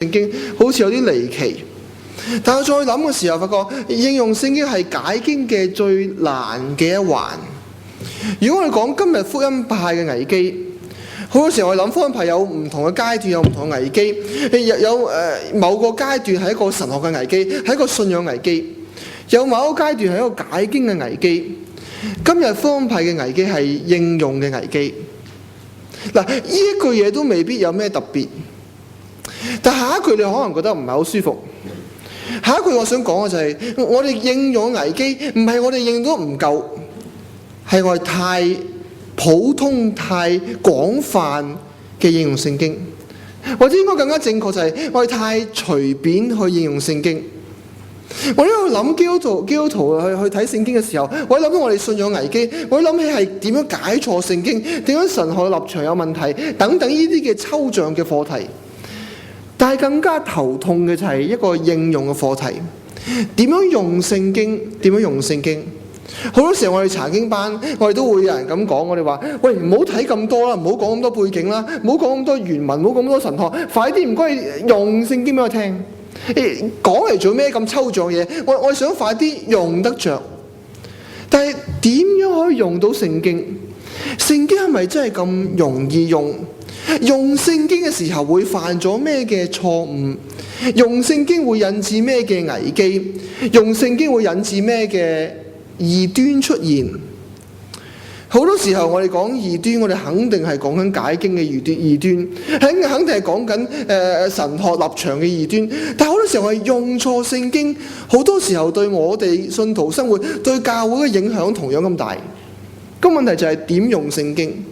聖經好似有啲離奇，但我再諗嘅時候，發覺應用聖經係解經嘅最難嘅一環。如果我哋講今日福音派嘅危機，好多時候我哋諗福音派有唔同嘅階段，有唔同嘅危機，有某個階段係一個神學嘅危機，係一個信仰危機；有某一個階段係一個解經嘅危機。今日福音派嘅危機係應用嘅危機。嗱，呢一句嘢都未必有咩特別。但下一句你可能覺得唔係好舒服。下一句我想講嘅就係，我哋應用危機唔係我哋應用得唔夠，係我哋太普通、太廣泛嘅應用聖經，或者應該更加正確就係我哋太隨便去應用聖經。我喺度諗基督徒去睇聖經嘅時候，我諗到我哋信仰危機，我諗起係點樣解錯聖經，點樣神學立場有問題等等呢啲嘅抽象嘅課題。但係更加頭痛嘅就係一個應用嘅課題，點樣用聖經？點樣用聖經？好多時候我哋查經班，我哋都會有人咁講，我哋話：喂，唔好睇咁多啦，唔好講咁多背景啦，唔好講咁多原文，唔好講咁多神學，快啲唔該用聖經俾我聽。講嚟做咩咁抽象嘢？我想快啲用得着。但係點樣可以用到聖經？聖經係咪真係咁容易用？用聖經嘅時候會犯咗咩嘅錯誤？用聖經會引致咩嘅危機？用聖經會引致咩嘅異端出現？好多時候我哋講異端，我哋肯定係講緊解經嘅異端，肯定係講緊神學立場嘅異端。但係好多時候我哋用錯聖經，好多時候對我哋信徒生活、對教會嘅影響同樣咁大。個問題就係點用聖經？